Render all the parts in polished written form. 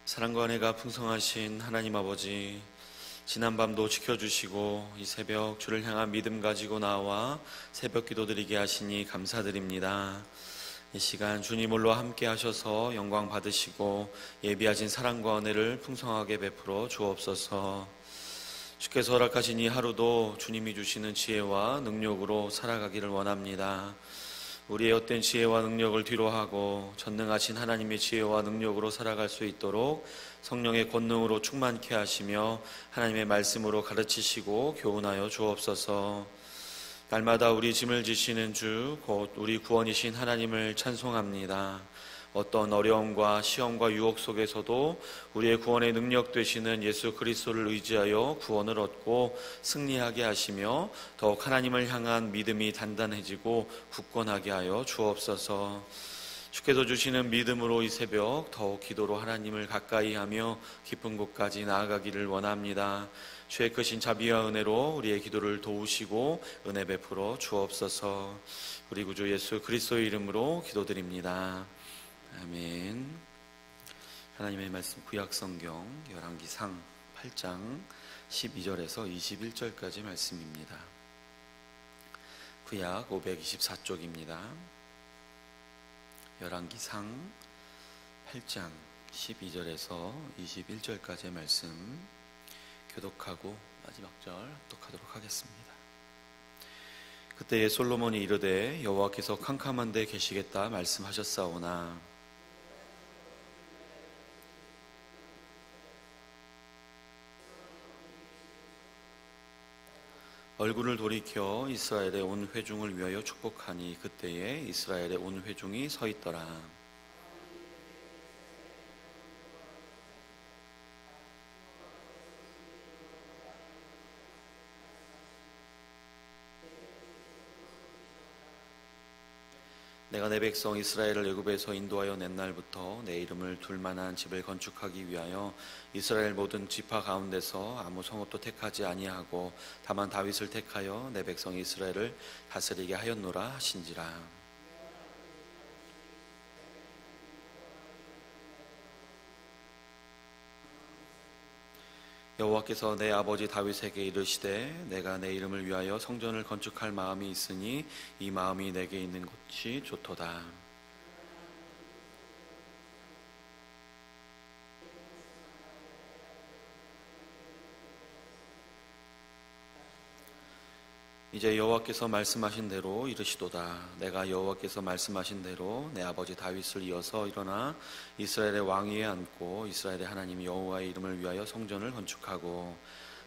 사랑과 은혜가 풍성하신 하나님 아버지, 지난밤도 지켜주시고 이 새벽 주를 향한 믿음 가지고 나와 새벽 기도드리게 하시니 감사드립니다. 이 시간 주님 홀로 함께 하셔서 영광 받으시고 예비하신 사랑과 은혜를 풍성하게 베풀어 주옵소서. 주께서 허락하신 이 하루도 주님이 주시는 지혜와 능력으로 살아가기를 원합니다. 우리의 헛된 지혜와 능력을 뒤로하고 전능하신 하나님의 지혜와 능력으로 살아갈 수 있도록 성령의 권능으로 충만케 하시며 하나님의 말씀으로 가르치시고 교훈하여 주옵소서. 날마다 우리 짐을 지시는 주 곧 우리 구원이신 하나님을 찬송합니다. 어떤 어려움과 시험과 유혹 속에서도 우리의 구원의 능력 되시는 예수 그리스도를 의지하여 구원을 얻고 승리하게 하시며 더욱 하나님을 향한 믿음이 단단해지고 굳건하게 하여 주옵소서. 주께서 주시는 믿음으로 이 새벽 더욱 기도로 하나님을 가까이 하며 깊은 곳까지 나아가기를 원합니다. 주의 크신 자비와 은혜로 우리의 기도를 도우시고 은혜 베풀어 주옵소서. 우리 구주 예수 그리스도의 이름으로 기도드립니다. 아멘. 하나님의 말씀 구약성경 열왕기상 8장 12절에서 21절까지 말씀입니다. 구약 524쪽입니다. 열왕기상 8장 12절에서 21절까지의 말씀 교독하고 마지막 절 합독하도록 하겠습니다. 그때에 솔로몬이 이르되 여호와께서 캄캄한 데 계시겠다 말씀하셨사오나 얼굴을 돌이켜 이스라엘의 온 회중을 위하여 축복하니 그때에 이스라엘의 온 회중이 서 있더라. 내가 내 백성 이스라엘을 애굽에서 인도하여 낸 날부터 내 이름을 둘 만한 집을 건축하기 위하여 이스라엘 모든 지파 가운데서 아무 성읍도 택하지 아니하고 다만 다윗을 택하여 내 백성 이스라엘을 다스리게 하였노라 하신지라. 여호와께서 내 아버지 다윗에게 이르시되 내가 내 이름을 위하여 성전을 건축할 마음이 있으니 이 마음이 내게 있는 곳이 좋도다. 이제 여호와께서 말씀하신 대로 이르시도다. 내가 여호와께서 말씀하신 대로 내 아버지 다윗을 이어서 일어나 이스라엘의 왕위에 앉고 이스라엘의 하나님 여호와의 이름을 위하여 성전을 건축하고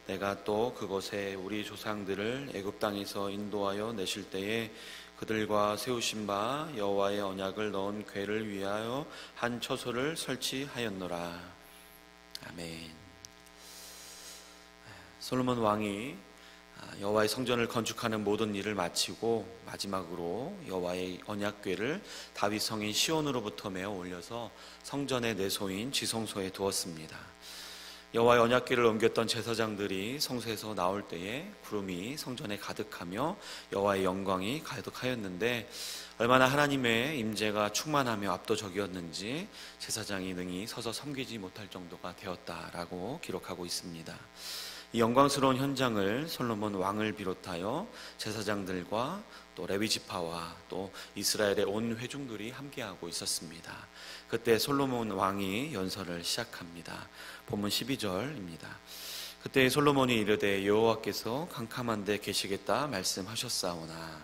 내가 또 그곳에 우리 조상들을 애굽 땅에서 인도하여 내실 때에 그들과 세우신 바 여호와의 언약을 넣은 궤를 위하여 한 처소를 설치하였노라. 아멘. 솔로몬 왕이 여호와의 성전을 건축하는 모든 일을 마치고 마지막으로 여호와의 언약궤를 다윗 성인 시온으로부터 메어 올려서 성전의 내소인 지성소에 두었습니다. 여호와의 언약궤를 옮겼던 제사장들이 성소에서 나올 때에 구름이 성전에 가득하며 여호와의 영광이 가득하였는데 얼마나 하나님의 임재가 충만하며 압도적이었는지 제사장이 능히 서서 섬기지 못할 정도가 되었다라고 기록하고 있습니다. 이 영광스러운 현장을 솔로몬 왕을 비롯하여 제사장들과 또 레위 지파와 또 이스라엘의 온 회중들이 함께하고 있었습니다. 그때 솔로몬 왕이 연설을 시작합니다. 본문 12절입니다. 그때 솔로몬이 이르되 여호와께서 캄캄한 데 계시겠다 말씀하셨사오나.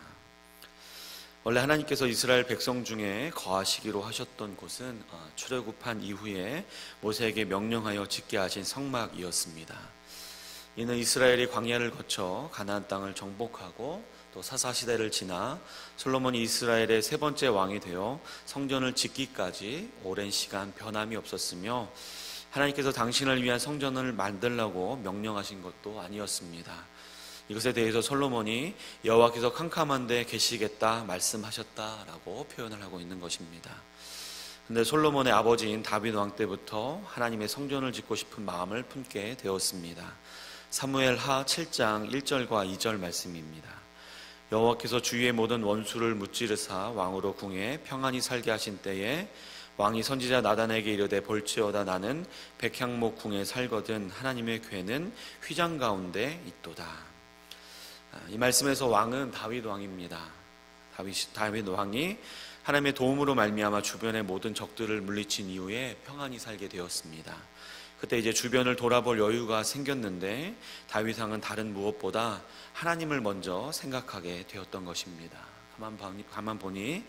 원래 하나님께서 이스라엘 백성 중에 거하시기로 하셨던 곳은 출애굽한 이후에 모세에게 명령하여 짓게 하신 성막이었습니다. 이는 이스라엘이 광야를 거쳐 가나안 땅을 정복하고 또 사사시대를 지나 솔로몬이 이스라엘의 세 번째 왕이 되어 성전을 짓기까지 오랜 시간 변함이 없었으며 하나님께서 당신을 위한 성전을 만들라고 명령하신 것도 아니었습니다. 이것에 대해서 솔로몬이 여호와께서 캄캄한 데 계시겠다 말씀하셨다라고 표현을 하고 있는 것입니다. 근데 솔로몬의 아버지인 다윗 왕 때부터 하나님의 성전을 짓고 싶은 마음을 품게 되었습니다. 사무엘하 7장 1절과 2절 말씀입니다. 여호와께서 주위의 모든 원수를 무찌르사 왕으로 궁에 평안히 살게 하신 때에 왕이 선지자 나단에게 이르되 볼지어다 나는 백향목 궁에 살거든 하나님의 궤는 휘장 가운데 있도다. 이 말씀에서 왕은 다윗 왕입니다. 다윗 왕이 하나님의 도움으로 말미암아 주변의 모든 적들을 물리친 이후에 평안히 살게 되었습니다. 그때 이제 주변을 돌아볼 여유가 생겼는데 다윗 왕은 다른 무엇보다 하나님을 먼저 생각하게 되었던 것입니다. 가만 보니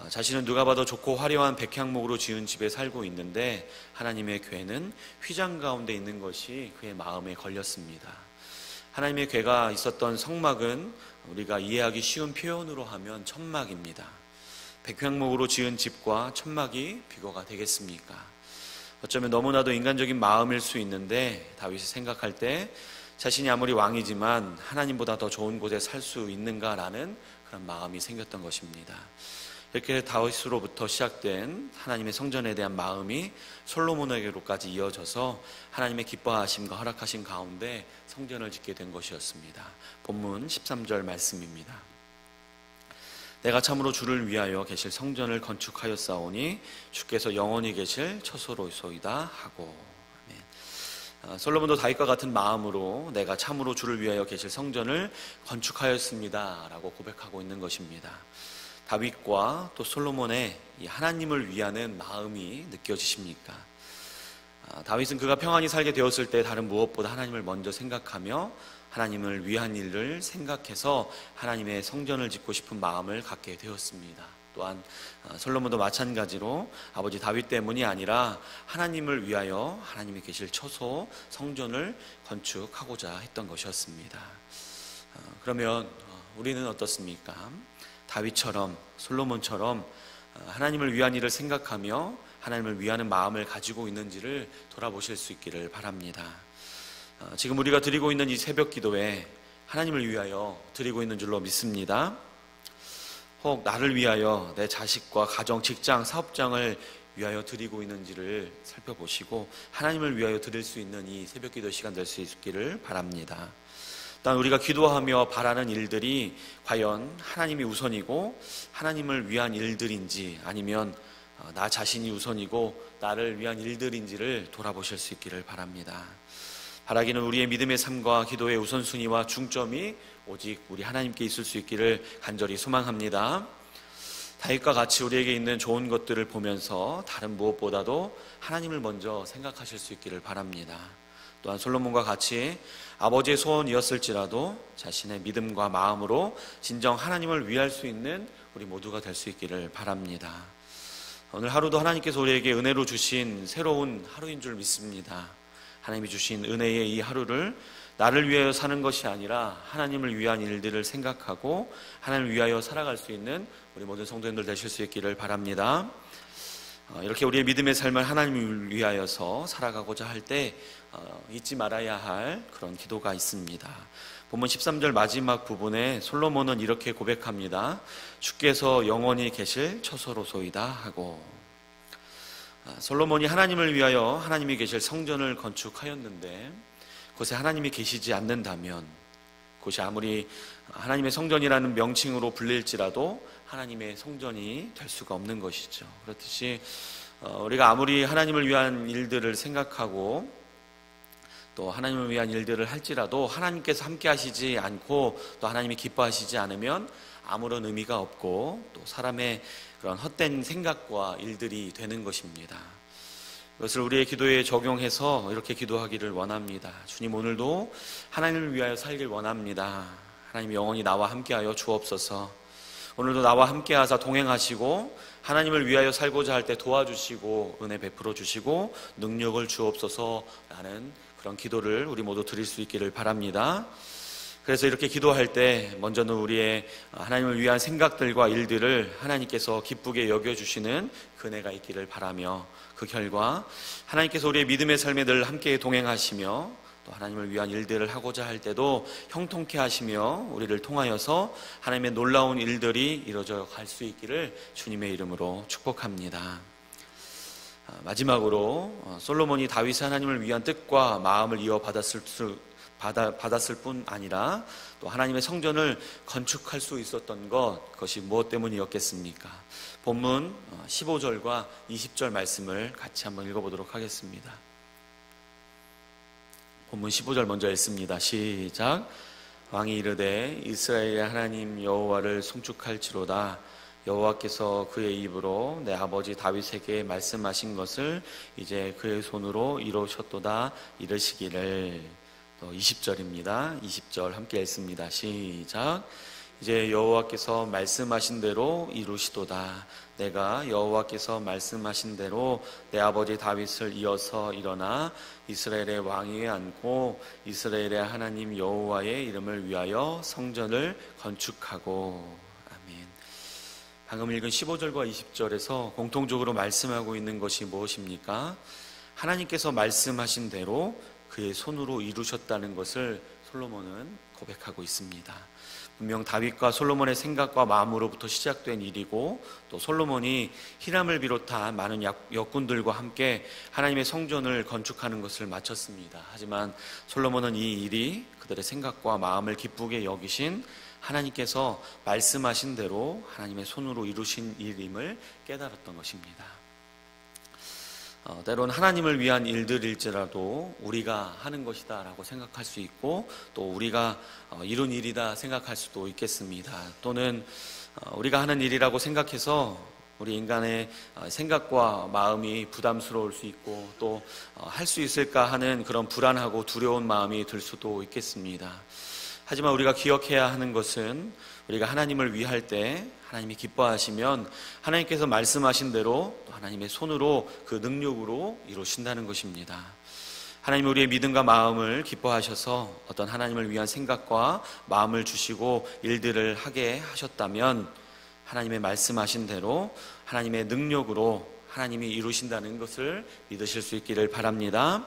자신은 누가 봐도 좋고 화려한 백향목으로 지은 집에 살고 있는데 하나님의 궤는 휘장 가운데 있는 것이 그의 마음에 걸렸습니다. 하나님의 궤가 있었던 성막은 우리가 이해하기 쉬운 표현으로 하면 천막입니다. 백향목으로 지은 집과 천막이 비교가 되겠습니까? 어쩌면 너무나도 인간적인 마음일 수 있는데 다윗이 생각할 때 자신이 아무리 왕이지만 하나님보다 더 좋은 곳에 살 수 있는가라는 그런 마음이 생겼던 것입니다. 이렇게 다윗으로부터 시작된 하나님의 성전에 대한 마음이 솔로몬에게로까지 이어져서 하나님의 기뻐하심과 허락하신 가운데 성전을 짓게 된 것이었습니다. 본문 13절 말씀입니다. 내가 참으로 주를 위하여 계실 성전을 건축하였사오니 주께서 영원히 계실 처소로소이다 하고. 솔로몬도 다윗과 같은 마음으로 내가 참으로 주를 위하여 계실 성전을 건축하였습니다 라고 고백하고 있는 것입니다. 다윗과 또 솔로몬의 이 하나님을 위하는 마음이 느껴지십니까? 다윗은 그가 평안히 살게 되었을 때 다른 무엇보다 하나님을 먼저 생각하며 하나님을 위한 일을 생각해서 하나님의 성전을 짓고 싶은 마음을 갖게 되었습니다. 또한 솔로몬도 마찬가지로 아버지 다윗 때문이 아니라 하나님을 위하여 하나님이 계실 처소 성전을 건축하고자 했던 것이었습니다. 그러면 우리는 어떻습니까? 다윗처럼 솔로몬처럼 하나님을 위한 일을 생각하며 하나님을 위하는 마음을 가지고 있는지를 돌아보실 수 있기를 바랍니다. 지금 우리가 드리고 있는 이 새벽 기도에 하나님을 위하여 드리고 있는 줄로 믿습니다. 혹 나를 위하여 내 자식과 가정, 직장, 사업장을 위하여 드리고 있는지를 살펴보시고 하나님을 위하여 드릴 수 있는 이 새벽 기도 시간 될 수 있기를 바랍니다. 일단 우리가 기도하며 바라는 일들이 과연 하나님이 우선이고 하나님을 위한 일들인지 아니면 나 자신이 우선이고 나를 위한 일들인지를 돌아보실 수 있기를 바랍니다. 바라기는 우리의 믿음의 삶과 기도의 우선순위와 중점이 오직 우리 하나님께 있을 수 있기를 간절히 소망합니다. 다윗과 같이 우리에게 있는 좋은 것들을 보면서 다른 무엇보다도 하나님을 먼저 생각하실 수 있기를 바랍니다. 또한 솔로몬과 같이 아버지의 소원이었을지라도 자신의 믿음과 마음으로 진정 하나님을 위할 수 있는 우리 모두가 될 수 있기를 바랍니다. 오늘 하루도 하나님께서 우리에게 은혜로 주신 새로운 하루인 줄 믿습니다. 하나님이 주신 은혜의 이 하루를 나를 위하여 사는 것이 아니라 하나님을 위한 일들을 생각하고 하나님을 위하여 살아갈 수 있는 우리 모든 성도님들 되실 수 있기를 바랍니다. 이렇게 우리의 믿음의 삶을 하나님을 위하여서 살아가고자 할 때 잊지 말아야 할 그런 기도가 있습니다. 본문 13절 마지막 부분에 솔로몬은 이렇게 고백합니다. 주께서 영원히 계실 처소로소이다 하고. 솔로몬이 하나님을 위하여 하나님이 계실 성전을 건축하였는데 그곳에 하나님이 계시지 않는다면 그것이 아무리 하나님의 성전이라는 명칭으로 불릴지라도 하나님의 성전이 될 수가 없는 것이죠. 그렇듯이 우리가 아무리 하나님을 위한 일들을 생각하고 또 하나님을 위한 일들을 할지라도 하나님께서 함께 하시지 않고 또 하나님이 기뻐하시지 않으면 아무런 의미가 없고 또 사람의 그런 헛된 생각과 일들이 되는 것입니다. 이것을 우리의 기도에 적용해서 이렇게 기도하기를 원합니다. 주님, 오늘도 하나님을 위하여 살길 원합니다. 하나님 영원히 나와 함께하여 주옵소서. 오늘도 나와 함께하사 동행하시고 하나님을 위하여 살고자 할 때 도와주시고 은혜 베풀어 주시고 능력을 주옵소서라는 그런 기도를 우리 모두 드릴 수 있기를 바랍니다. 그래서 이렇게 기도할 때 먼저는 우리의 하나님을 위한 생각들과 일들을 하나님께서 기쁘게 여겨주시는 은혜가 있기를 바라며 그 결과 하나님께서 우리의 믿음의 삶에 늘 함께 동행하시며 또 하나님을 위한 일들을 하고자 할 때도 형통케 하시며 우리를 통하여서 하나님의 놀라운 일들이 이루어져 갈 수 있기를 주님의 이름으로 축복합니다. 마지막으로 솔로몬이 다윗의 하나님을 위한 뜻과 마음을 이어받았을 받았을 뿐 아니라 또 하나님의 성전을 건축할 수 있었던 그것이 무엇 때문이었겠습니까? 본문 15절과 20절 말씀을 같이 한번 읽어보도록 하겠습니다. 본문 15절 먼저 읽습니다. 시작. 왕이 이르되 이스라엘의 하나님 여호와를 송축할지로다. 여호와께서 그의 입으로 내 아버지 다윗에게 말씀하신 것을 이제 그의 손으로 이루셨도다 이르시기를. 또 20절입니다. 20절 함께 읽습니다. 시작. 이제 여호와께서 말씀하신 대로 이루시도다. 내가 여호와께서 말씀하신 대로 내 아버지 다윗을 이어서 일어나 이스라엘의 왕위에 앉고 이스라엘의 하나님 여호와의 이름을 위하여 성전을 건축하고. 방금 읽은 15절과 20절에서 공통적으로 말씀하고 있는 것이 무엇입니까? 하나님께서 말씀하신 대로 그의 손으로 이루셨다는 것을 솔로몬은 고백하고 있습니다. 분명 다윗과 솔로몬의 생각과 마음으로부터 시작된 일이고, 또 솔로몬이 히람을 비롯한 많은 역군들과 함께 하나님의 성전을 건축하는 것을 마쳤습니다. 하지만 솔로몬은 이 일이 그들의 생각과 마음을 기쁘게 여기신 하나님께서 말씀하신 대로 하나님의 손으로 이루신 일임을 깨달았던 것입니다. 때론 하나님을 위한 일들일지라도 우리가 하는 것이다 라고 생각할 수 있고, 또 우리가 이룬 일이다 생각할 수도 있겠습니다. 또는 우리가 하는 일이라고 생각해서 우리 인간의 생각과 마음이 부담스러울 수 있고, 또 할 수 있을까 하는 그런 불안하고 두려운 마음이 들 수도 있겠습니다. 하지만 우리가 기억해야 하는 것은 우리가 하나님을 위할 때 하나님이 기뻐하시면 하나님께서 말씀하신 대로 또 하나님의 손으로 그 능력으로 이루신다는 것입니다. 하나님이 우리의 믿음과 마음을 기뻐하셔서 어떤 하나님을 위한 생각과 마음을 주시고 일들을 하게 하셨다면 하나님의 말씀하신 대로 하나님의 능력으로 하나님이 이루신다는 것을 믿으실 수 있기를 바랍니다.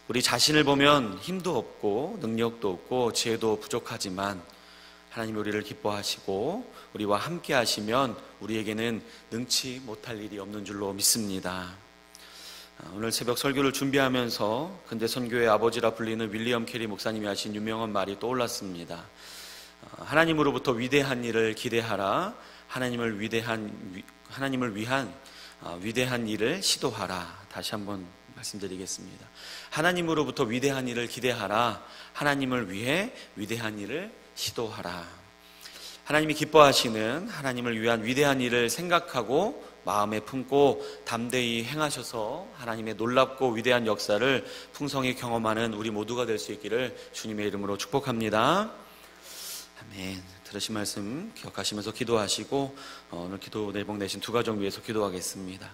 우리 자신을 보면 힘도 없고 능력도 없고 지혜도 부족하지만 하나님이 우리를 기뻐하시고 우리와 함께 하시면 우리에게는 능치 못할 일이 없는 줄로 믿습니다. 오늘 새벽 설교를 준비하면서 근대선교의 아버지라 불리는 윌리엄 캐리 목사님이 하신 유명한 말이 떠올랐습니다. 하나님으로부터 위대한 일을 기대하라. 하나님을 위한 위대한 일을 시도하라. 다시 한번 말씀드리겠습니다. 하나님으로부터 위대한 일을 기대하라. 하나님을 위해 위대한 일을 시도하라. 하나님이 기뻐하시는 하나님을 위한 위대한 일을 생각하고 마음에 품고 담대히 행하셔서 하나님의 놀랍고 위대한 역사를 풍성히 경험하는 우리 모두가 될 수 있기를 주님의 이름으로 축복합니다. 아멘. 들으신 말씀 기억하시면서 기도하시고 오늘 기도 내복 내신 두 가정 위해서 기도하겠습니다.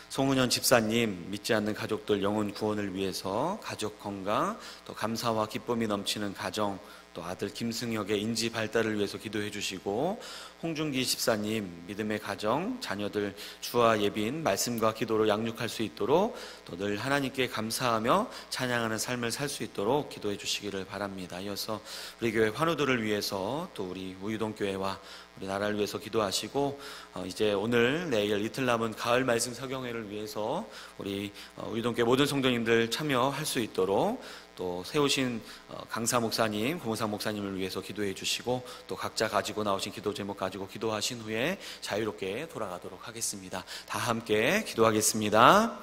송은현 집사님, 믿지 않는 가족들 영혼 구원을 위해서 가족 건강, 또 감사와 기쁨이 넘치는 가정, 또 아들 김승혁의 인지 발달을 위해서 기도해 주시고, 홍준기 집사님 믿음의 가정, 자녀들 주와 예빈 말씀과 기도로 양육할 수 있도록 또 늘 하나님께 감사하며 찬양하는 삶을 살 수 있도록 기도해 주시기를 바랍니다. 이어서 우리 교회 환우들을 위해서 또 우리 우유동교회와 우리 나라를 위해서 기도하시고, 이제 오늘 내일 이틀 남은 가을 말씀 서경회를 위해서 우리 우유동교회 모든 성도님들 참여할 수 있도록 또 세우신 강사 목사님, 고무상 목사님을 위해서 기도해 주시고, 또 각자 가지고 나오신 기도 제목 가지고 기도하신 후에 자유롭게 돌아가도록 하겠습니다. 다 함께 기도하겠습니다.